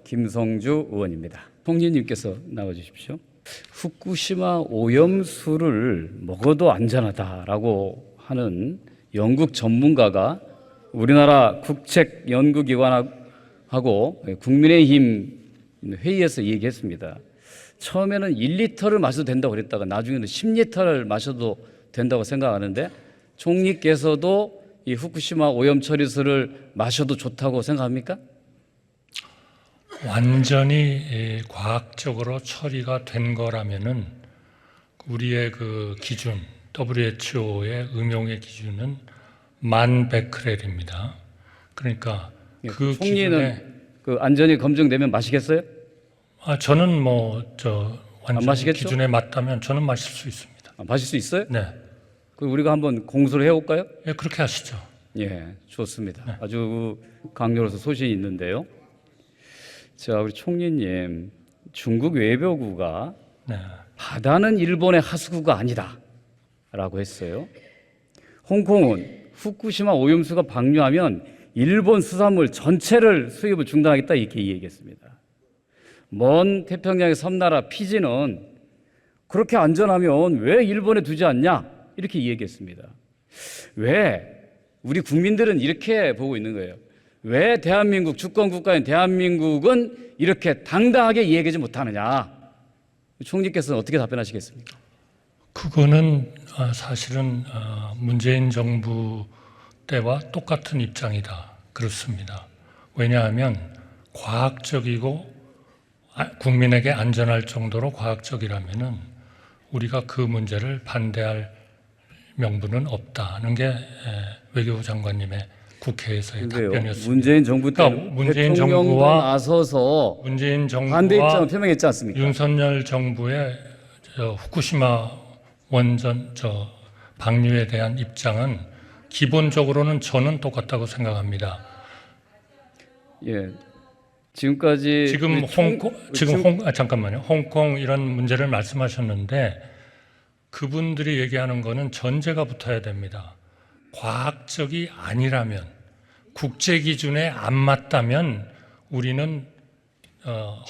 김성주 의원입니다. 총리님께서 나와주십시오. 후쿠시마 오염수를 먹어도 안전하다라고 하는 영국 전문가가 우리나라 국책연구기관하고 국민의힘 회의에서 얘기했습니다. 처음에는 1리터를 마셔도 된다고 그랬다가 나중에는 10리터를 마셔도 된다고 생각하는데 총리께서도 이 후쿠시마 오염 처리수를 마셔도 좋다고 생각합니까? 완전히 과학적으로 처리가 된 거라면은 우리의 그 기준, WHO의 음용의 기준은 1000베크렐입니다. 그러니까 그 총리는 기준에 그 안전이 검증되면 마시겠어요? 저는 완전 마시겠죠? 기준에 맞다면 저는 마실 수 있습니다. 마실 수 있어요? 네, 그 우리가 한번 공수를 해볼까요? 예, 그렇게 하시죠. 예, 좋습니다. 네. 아주 강렬해서 소신이 있는데요. 자, 우리 총리님, 중국 외교부가 네, 바다는 일본의 하수구가 아니다라고 했어요. 홍콩은 후쿠시마 오염수가 방류하면 일본 수산물 전체를 수입을 중단하겠다 이렇게 얘기했습니다. 먼 태평양의 섬나라 피지는 그렇게 안전하면 왜 일본에 두지 않냐 이렇게 얘기했습니다. 왜 우리 국민들은 이렇게 보고 있는 거예요. 왜 대한민국 주권국가인 대한민국은 이렇게 당당하게 얘기하지 못하느냐. 총리께서는 어떻게 답변하시겠습니까? 그거는 사실은 문재인 정부 때와 똑같은 입장이다. 그렇습니다. 왜냐하면 과학적이고 국민에게 안전할 정도로 과학적이라면은 우리가 그 문제를 반대할 명분은 없다는 게 외교부 장관님의 국회에서의 답변이었습니다. 문재인 정부 때 그러니까 문재인 대통령도 정부와 나서서 문재인 반대 입장을 정부와 표명했지 않습니까? 윤석열 정부의 후쿠시마 원전 방류에 대한 입장은 기본적으로는 저는 똑같다고 생각합니다. 예. 지금까지 지금 잠깐만요. 홍콩 이런 문제를 말씀하셨는데 그분들이 얘기하는 거는 전제가 붙어야 됩니다. 과학적이 아니라면 국제 기준에 안 맞다면 우리는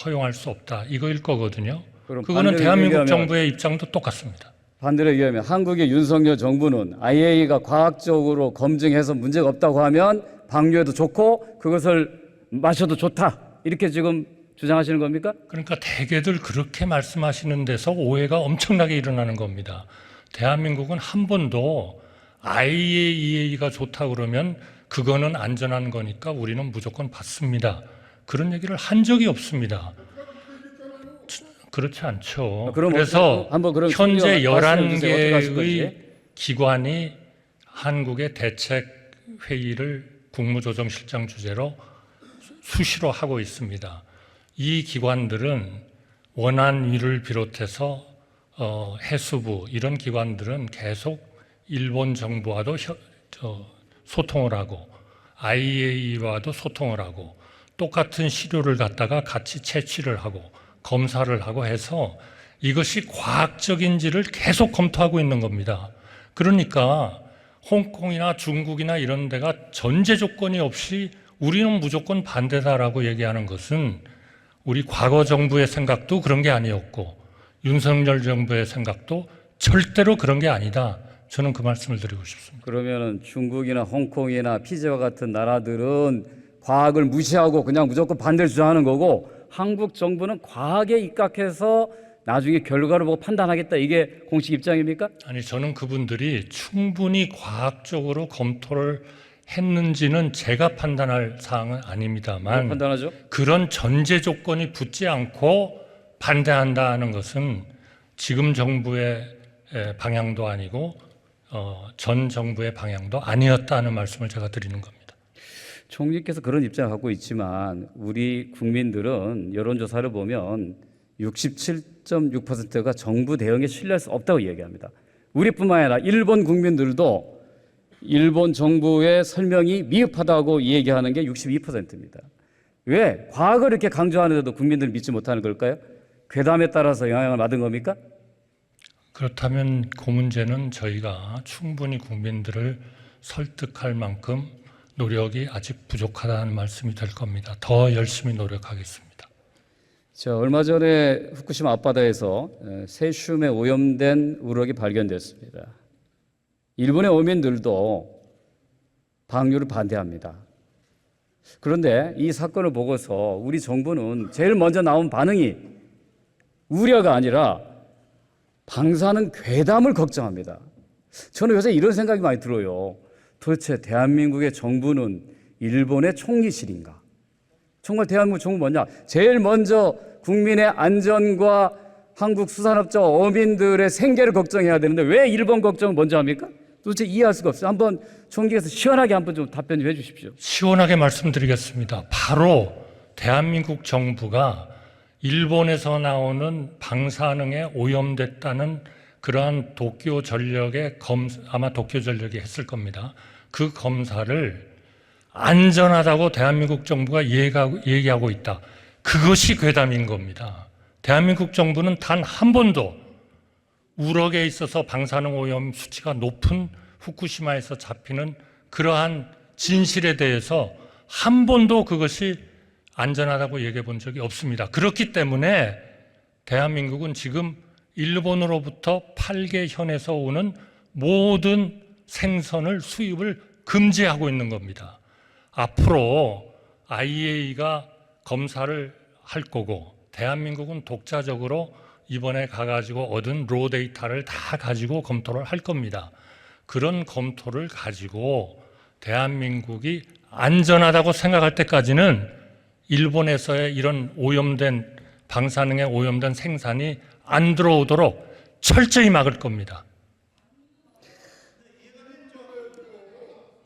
허용할 수 없다. 이거일 거거든요. 그거는 대한민국 정부의 입장도 똑같습니다. 반대로 얘기하면 한국의 윤석열 정부는 IAEA가 과학적으로 검증해서 문제가 없다고 하면 방류해도 좋고 그것을 마셔도 좋다. 이렇게 지금 주장하시는 겁니까? 그러니까 대개들 그렇게 말씀하시는 데서 오해가 엄청나게 일어나는 겁니다. 대한민국은 한 번도 IAEA가 좋다 그러면 그거는 안전한 거니까 우리는 무조건 받습니다. 그런 얘기를 한 적이 없습니다. 그렇지 않죠. 그래서 현재 11개의 기관이 한국의 대책회의를 국무조정실장 주재로 수시로 하고 있습니다. 이 기관들은 원안위를 비롯해서 해수부 이런 기관들은 계속 일본 정부와도 소통을 하고 IAEA와도 소통을 하고 똑같은 시료를 갖다가 같이 채취를 하고 검사를 하고 해서 이것이 과학적인지를 계속 검토하고 있는 겁니다. 그러니까 홍콩이나 중국이나 이런 데가 전제 조건이 없이 우리는 무조건 반대다라고 얘기하는 것은 우리 과거 정부의 생각도 그런 게 아니었고 윤석열 정부의 생각도 절대로 그런 게 아니다. 저는 그 말씀을 드리고 싶습니다. 그러면은 중국이나 홍콩이나 피지와 같은 나라들은 과학을 무시하고 그냥 무조건 반대를 주장하는 거고 한국 정부는 과학에 입각해서 나중에 결과를 보고 판단하겠다. 이게 공식 입장입니까? 아니, 저는 그분들이 충분히 과학적으로 검토를 했는지는 제가 판단할 사항은 아닙니다만 판단하죠? 그런 전제 조건이 붙지 않고 반대한다는 것은 지금 정부의 방향도 아니고 전 정부의 방향도 아니었다는 말씀을 제가 드리는 겁니다. 총리께서 그런 입장을 갖고 있지만 우리 국민들은 여론조사를 보면 67.6%가 정부 대응에 신뢰할 수 없다고 얘기합니다. 우리뿐만 아니라 일본 국민들도 일본 정부의 설명이 미흡하다고 얘기하는 게 62%입니다. 왜? 과학을 이렇게 강조하는데도 국민들은 믿지 못하는 걸까요? 괴담에 따라서 영향을 받은 겁니까? 그렇다면 그 문제는 저희가 충분히 국민들을 설득할 만큼 노력이 아직 부족하다는 말씀이 될 겁니다. 더 열심히 노력하겠습니다. 자, 얼마 전에 후쿠시마 앞바다에서 세슘에 오염된 우럭이 발견됐습니다. 일본의 어민들도 방류를 반대합니다. 그런데 이 사건을 보고서 우리 정부는 제일 먼저 나온 반응이 우려가 아니라 방사능 괴담을 걱정합니다. 저는 요새 이런 생각이 많이 들어요. 도대체 대한민국의 정부는 일본의 총리실인가? 정말 대한민국 정부 뭐냐? 제일 먼저 국민의 안전과 한국 수산업자 어민들의 생계를 걱정해야 되는데 왜 일본 걱정을 먼저 합니까? 도대체 이해할 수가 없어요. 한번 총리께서 시원하게 한번 좀 답변 좀 해주십시오. 시원하게 말씀드리겠습니다. 바로 대한민국 정부가 일본에서 나오는 방사능에 오염됐다는 그러한 도쿄 전력의 아마 도쿄 전력이 했을 겁니다. 그 검사를 안전하다고 대한민국 정부가 얘기하고 있다. 그것이 괴담인 겁니다. 대한민국 정부는 단 한 번도 우럭에 있어서 방사능 오염 수치가 높은 후쿠시마에서 잡히는 그러한 진실에 대해서 한 번도 그것이 안전하다고 얘기해 본 적이 없습니다. 그렇기 때문에 대한민국은 지금 일본으로부터 8개 현에서 오는 모든 생선을 수입을 금지하고 있는 겁니다. 앞으로 IAEA가 검사를 할 거고 대한민국은 독자적으로 이번에 가가지고 얻은 로 데이터를 다 가지고 검토를 할 겁니다. 그런 검토를 가지고 대한민국이 안전하다고 생각할 때까지는 일본에서의 이런 오염된 방사능에 오염된 생산이 안 들어오도록 철저히 막을 겁니다.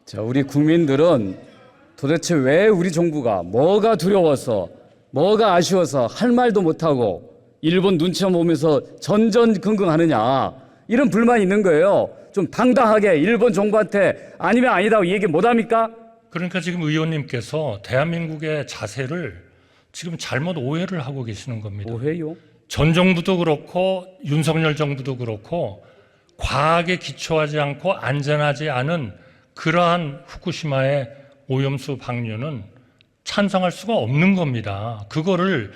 자, 우리 국민들은 도대체 왜 우리 정부가 뭐가 두려워서 뭐가 아쉬워서 할 말도 못하고 일본 눈치만 보면서 전전긍긍하느냐 이런 불만이 있는 거예요. 좀 당당하게 일본 정부한테 아니면 아니다고 얘기 못합니까? 그러니까 지금 의원님께서 대한민국의 자세를 지금 잘못 오해를 하고 계시는 겁니다. 뭐해요? 전 정부도 그렇고 윤석열 정부도 그렇고 과학에 기초하지 않고 안전하지 않은 그러한 후쿠시마의 오염수 방류는 찬성할 수가 없는 겁니다. 그거를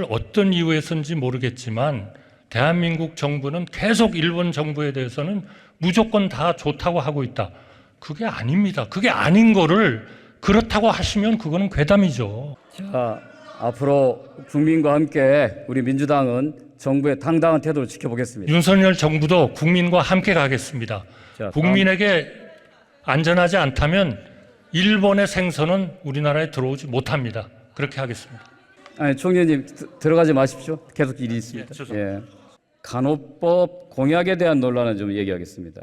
어떤 이유에서인지 모르겠지만 대한민국 정부는 계속 일본 정부에 대해서는 무조건 다 좋다고 하고 있다. 그게 아닙니다. 그게 아닌 거를 그렇다고 하시면 그거는 괴담이죠. 자, 앞으로 국민과 함께 우리 민주당은 정부의 당당한 태도를 지켜보겠습니다. 윤석열 정부도 국민과 함께 가겠습니다. 자, 국민에게 안전하지 않다면 일본의 생선은 우리나라에 들어오지 못합니다. 그렇게 하겠습니다. 아니, 총리님 들어가지 마십시오. 계속 일이 있습니다. 죄송합니다. 간호법 공약에 대한 논란은 좀 얘기하겠습니다.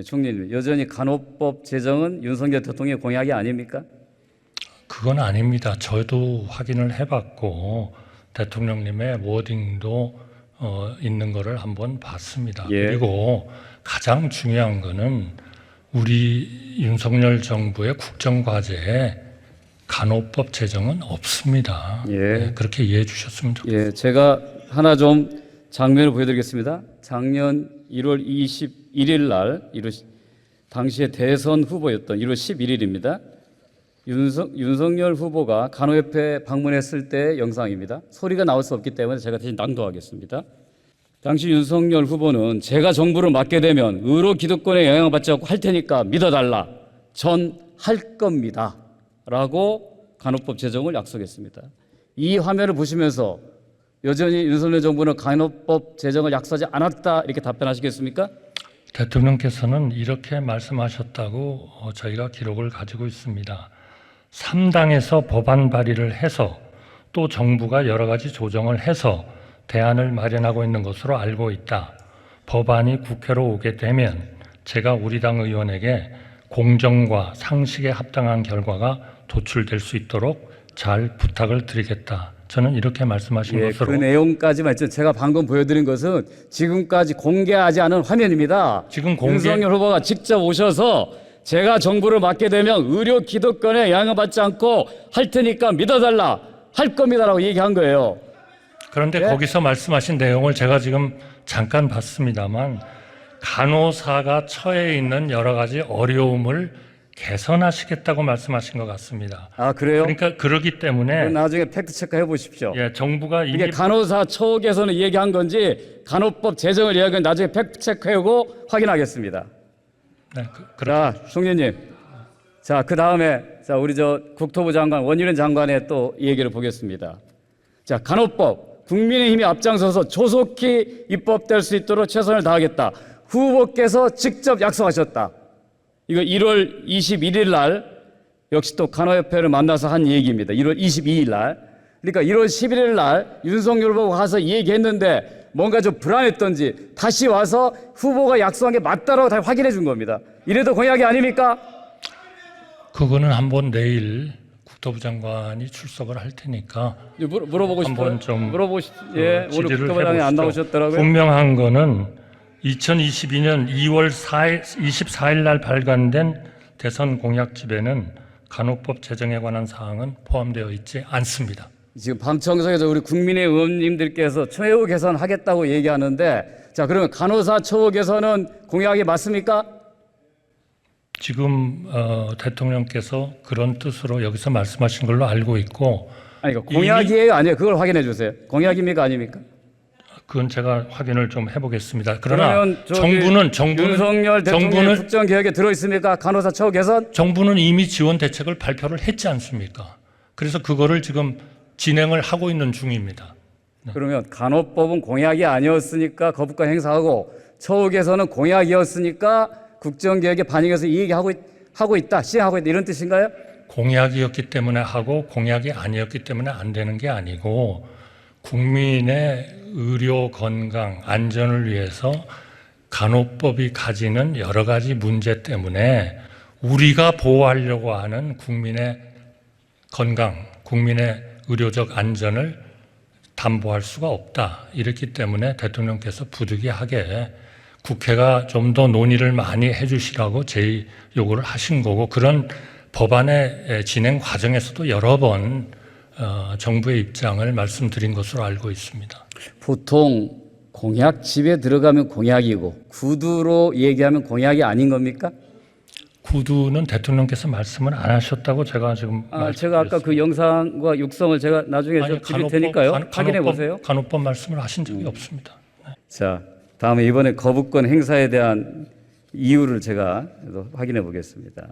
총리님, 여전히 간호법 제정은 윤석열 대통령의 공약이 아닙니까? 그건 아닙니다. 저도 확인을 해봤고 대통령님의 워딩도 있는 거를 한번 봤습니다. 예. 그리고 가장 중요한 거는 우리 윤석열 정부의 국정과제에 간호법 제정은 없습니다. 예. 네, 그렇게 이해해 주셨으면 좋겠습니다. 예, 제가 하나 좀 장면을 보여드리겠습니다. 작년 1월 21일 날 당시에 대선 후보였던 1월 11일입니다. 윤석열 후보가 간호협회 방문했을 때 영상입니다. 소리가 나올 수 없기 때문에 제가 대신 낭독하겠습니다. 당시 윤석열 후보는 제가 정부를 맡게 되면 의료 기득권에 영향을 받지 않고 할 테니까 믿어달라. 전 할 겁니다. 라고 간호법 제정을 약속했습니다. 이 화면을 보시면서 여전히 윤석열 정부는 간호법 제정을 약속하지 않았다 이렇게 답변하시겠습니까? 대통령께서는 이렇게 말씀하셨다고 저희가 기록을 가지고 있습니다. 3당에서 법안 발의를 해서 또 정부가 여러 가지 조정을 해서 대안을 마련하고 있는 것으로 알고 있다. 법안이 국회로 오게 되면 제가 우리 당 의원에게 공정과 상식에 합당한 결과가 도출될 수 있도록 잘 부탁을 드리겠다. 저는 이렇게 말씀하신 것으로. 그 내용까지만 있죠. 제가 방금 보여드린 것은 지금까지 공개하지 않은 화면입니다. 지금 윤석열 후보가 직접 오셔서 제가 정부를 맡게 되면 의료 기득권에 영향을 받지 않고 할 테니까 믿어달라. 할 겁니다라고 얘기한 거예요. 그런데 거기서 말씀하신 내용을 제가 지금 잠깐 봤습니다만 간호사가 처해 있는 여러 가지 어려움을 개선하시겠다고 말씀하신 것 같습니다. 아, 그래요? 그러니까 그러기 때문에 나중에 팩트 체크 해보십시오. 예, 정부가 이게 이미 간호사 처우 개선을 얘기한 건지 간호법 제정을 얘기한 건지 나중에 팩트 체크하고 확인하겠습니다. 네, 자, 총리님. 자, 그 다음에 자, 우리 국토부 장관 원유린 장관의 또 얘기를 보겠습니다. 자, 간호법 국민의힘이 앞장서서 조속히 입법될 수 있도록 최선을 다하겠다. 후보께서 직접 약속하셨다. 이거 1월 21일 날 역시 또 간호협회를 만나서 한 얘기입니다. 1월 22일 날. 그러니까 1월 11일 날 윤석열 후보가 가서 얘기했는데 뭔가 좀 불안했던지 다시 와서 후보가 약속한 게 맞다라고 다 확인해 준 겁니다. 이래도 공약이 아닙니까? 그거는 한번 내일 국토부 장관이 출석을 할 테니까 물어보고 싶어요. 한번 좀 예, 오늘 지지를 국토부장이 안 해보시죠. 나오셨더라고요. 분명한 거는 2022년 2월 24일 날 발간된 대선 공약집에는 간호법 제정에 관한 사항은 포함되어 있지 않습니다. 지금 방청석에서 우리 국민의 의원님들께서 처우 개선하겠다고 얘기하는데 자, 그러면 간호사 처우 개선은 공약이 맞습니까? 지금 대통령께서 그런 뜻으로 여기서 말씀하신 걸로 알고 있고 아니, 공약이에요? 아니에요? 그걸 확인해 주세요. 공약입니까? 아닙니까? 그건 제가 확인을 좀 해보겠습니다. 그러나 그러면 정부는 윤석열 대통령의 국정계획에 들어있습니까? 간호사 처우 개선? 정부는 이미 지원 대책을 발표를 했지 않습니까? 그래서 그거를 지금 진행을 하고 있는 중입니다. 그러면 간호법은 공약이 아니었으니까 거부권 행사하고 처우 개선은 공약이었으니까 국정계획에 반영해서 이 얘기하고 있다, 시행하고 있다 이런 뜻인가요? 공약이었기 때문에 하고 공약이 아니었기 때문에 안 되는 게 아니고 국민의 의료 건강 안전을 위해서 간호법이 가지는 여러 가지 문제 때문에 우리가 보호하려고 하는 국민의 건강, 국민의 의료적 안전을 담보할 수가 없다. 이렇기 때문에 대통령께서 부득이하게 국회가 좀 더 논의를 많이 해주시라고 제의 요구를 하신 거고 그런 법안의 진행 과정에서도 여러 번 정부의 입장을 말씀드린 것으로 알고 있습니다. 보통 공약집에 들어가면 공약이고 구두로 얘기하면 공약이 아닌 겁니까? 구두는 대통령께서 말씀을 안 하셨다고 제가 지금 제가 아까 그 영상과 육성을 제가 나중에 드릴 테니까요. 확인해 보세요. 간호법 말씀을 하신 적이 없습니다. 자, 다음에 이번에 거부권 행사에 대한 이유를 제가 확인해 보겠습니다.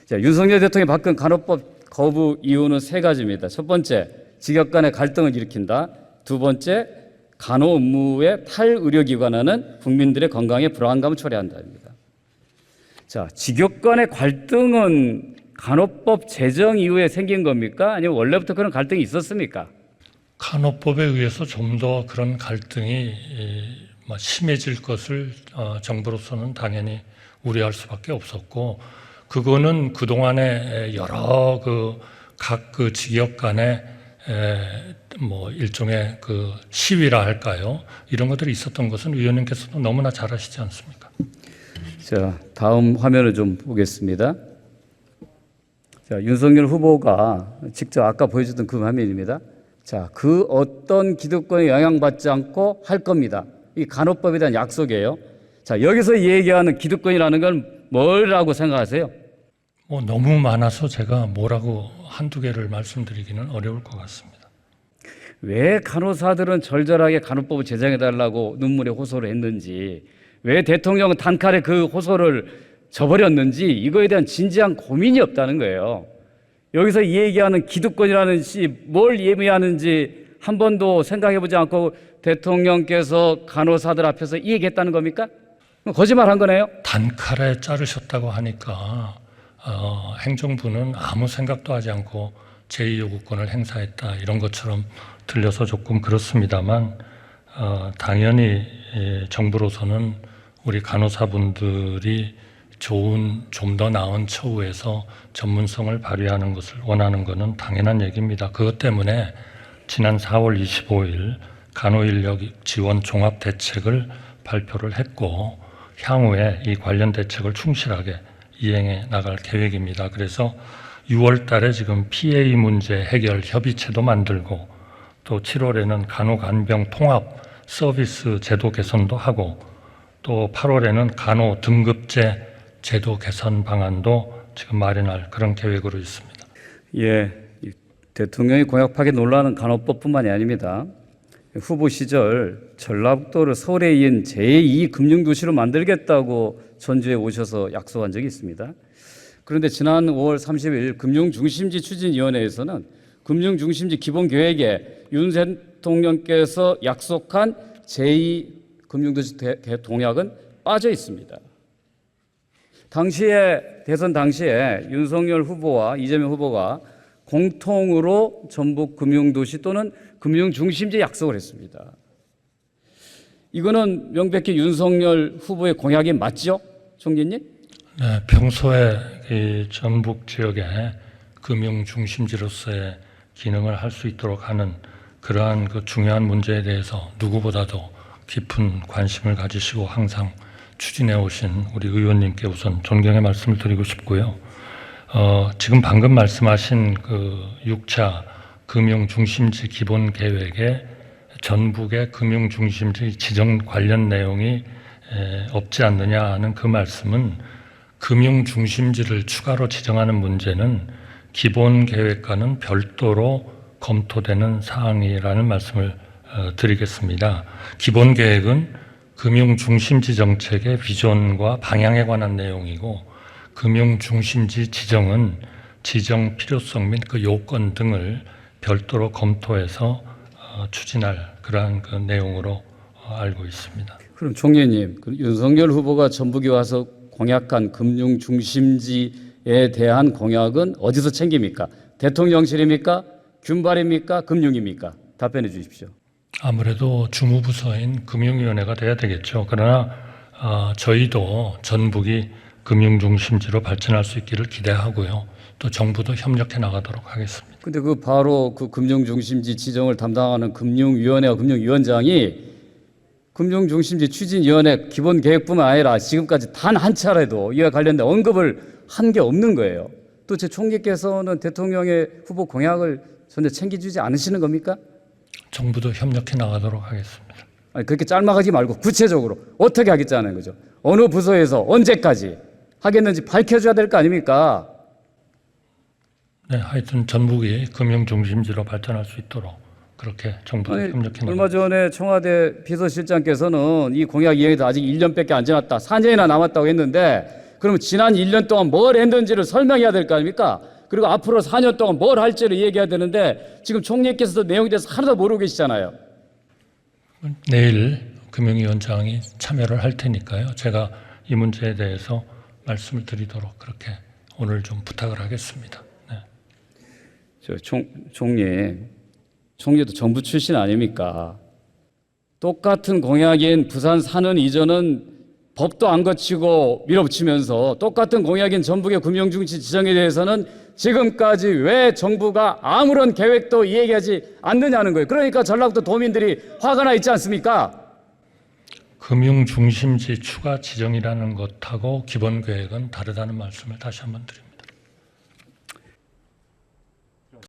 자, 윤석열 대통령이 바꾼 간호법 거부 이유는 세 가지입니다. 첫 번째, 직역 간의 갈등을 일으킨다. 두 번째, 간호 업무의 탈의료기관화는 국민들의 건강에 불안감을 초래한다입니다. 자, 직역 간의 갈등은 간호법 제정 이후에 생긴 겁니까? 아니면 원래부터 그런 갈등이 있었습니까? 간호법에 의해서 좀 더 그런 갈등이 심해질 것을 정부로서는 당연히 우려할 수밖에 없었고 그거는 그동안에 여러 각 직역 간의 일종의 시위라 할까요? 이런 것들이 있었던 것은 위원님께서도 너무나 잘 아시지 않습니까? 자, 다음 화면을 좀 보겠습니다. 자, 윤석열 후보가 직접 아까 보여줬던 그 화면입니다. 자, 그 어떤 기득권에 영향받지 않고 할 겁니다. 이 간호법에 대한 약속이에요. 자, 여기서 얘기하는 기득권이라는 건 뭐라고 생각하세요? 너무 많아서 제가 뭐라고 한두 개를 말씀드리기는 어려울 것 같습니다. 왜 간호사들은 절절하게 간호법을 제정해달라고 눈물에 호소를 했는지, 왜 대통령은 단칼에 그 호소를 저버렸는지 이거에 대한 진지한 고민이 없다는 거예요. 여기서 얘기하는 기득권이라는 뭘 의미하는지 한 번도 생각해보지 않고 대통령께서 간호사들 앞에서 이 얘기했다는 겁니까? 거짓말한 거네요. 단칼에 자르셨다고 하니까 행정부는 아무 생각도 하지 않고 제2요구권을 행사했다 이런 것처럼 들려서 조금 그렇습니다만 당연히 정부로서는 우리 간호사분들이 좋은 좀 더 나은 처우에서 전문성을 발휘하는 것을 원하는 것은 당연한 얘기입니다. 그것 때문에 지난 4월 25일 간호인력 지원 종합대책을 발표를 했고 향후에 이 관련 대책을 충실하게 이행해 나갈 계획입니다. 그래서 6월 달에 지금 PA 문제 해결 협의체도 만들고 또 7월에는 간호간병 통합 서비스 제도 개선도 하고 또 8월에는 간호 등급제 제도 개선 방안도 지금 마련할 그런 계획으로 있습니다. 예, 이 대통령의 공약 파기 논란은 간호법뿐만이 아닙니다. 후보 시절 전라북도를 서울에 이은 제2 금융도시로 만들겠다고 전주에 오셔서 약속한 적이 있습니다. 그런데 지난 5월 30일 금융중심지 추진위원회에서는 금융중심지 기본계획에 윤 대통령께서 약속한 제2 금융도시 동약은 빠져 있습니다. 대선 당시에 윤석열 후보와 이재명 후보가 공통으로 전북 금융도시 또는 금융중심지 약속을 했습니다. 이거는 명백히 윤석열 후보의 공약이 맞죠, 총리님? 네, 평소에 이 전북 지역의 금융중심지로서의 기능을 할 수 있도록 하는 그러한 그 중요한 문제에 대해서 누구보다도 깊은 관심을 가지시고 항상 추진해 오신 우리 의원님께 우선 존경의 말씀을 드리고 싶고요. 지금 방금 말씀하신 그 6차 금융중심지 기본계획에 전북의 금융중심지 지정 관련 내용이 없지 않느냐 하는 그 말씀은 금융중심지를 추가로 지정하는 문제는 기본계획과는 별도로 검토되는 사항이라는 말씀을 드리겠습니다. 기본계획은 금융중심지 정책의 비전과 방향에 관한 내용이고 금융중심지 지정은 지정 필요성 및 그 요건 등을 별도로 검토해서 추진할 그러한 그 내용으로 알고 있습니다. 그럼 총리님, 윤석열 후보가 전북에 와서 공약한 금융중심지에 대한 공약은 어디서 챙깁니까? 대통령실입니까? 균발입니까? 금융입니까? 답변해 주십시오. 아무래도 주무부서인 금융위원회가 돼야 되겠죠. 그러나 저희도 전북이 금융중심지로 발전할 수 있기를 기대하고요. 또 정부도 협력해 나가도록 하겠습니다. 근데 바로 그 금융중심지 지정을 담당하는 금융위원회와 금융위원장이 금융중심지 추진위원회 기본계획뿐만 아니라 지금까지 단 한 차례도 이와 관련된 언급을 한 게 없는 거예요. 또 제 총리께서는 대통령의 후보 공약을 전혀 챙겨주지 않으시는 겁니까? 정부도 협력해 나가도록 하겠습니다. 아니, 그렇게 짤막하지 말고 구체적으로 어떻게 하겠다는 거죠. 어느 부서에서 언제까지 하겠는지 밝혀줘야 될 거 아닙니까? 네, 하여튼 전북이 금융중심지로 발전할 수 있도록 그렇게 정부가 협력해 나가겠습니다. 얼마 전에 청와대 비서실장께서는 이 공약 이행에도 아직 1년밖에 안 지났다. 4년이나 남았다고 했는데 그러면 지난 1년 동안 뭘 했는지를 설명해야 될 거 아닙니까? 그리고 앞으로 4년 동안 뭘 할지를 얘기해야 되는데 지금 총리께서도 내용에 대해서 하나도 모르고 계시잖아요. 내일 금융위원장이 참여를 할 테니까요. 제가 이 문제에 대해서 말씀을 드리도록 그렇게 오늘 좀 부탁을 하겠습니다. 네. 총리도 정부 출신 아닙니까? 똑같은 공약인 부산 산은 이전은 법도 안 거치고 밀어붙이면서 똑같은 공약인 전북의 금융중심 지정에 대해서는 지금까지 왜 정부가 아무런 계획도 얘기하지 않느냐는 거예요. 그러니까 전라북도 도민들이 화가 나 있지 않습니까? 금융중심지 추가 지정이라는 것하고 기본계획은 다르다는 말씀을 다시 한번 드립니다.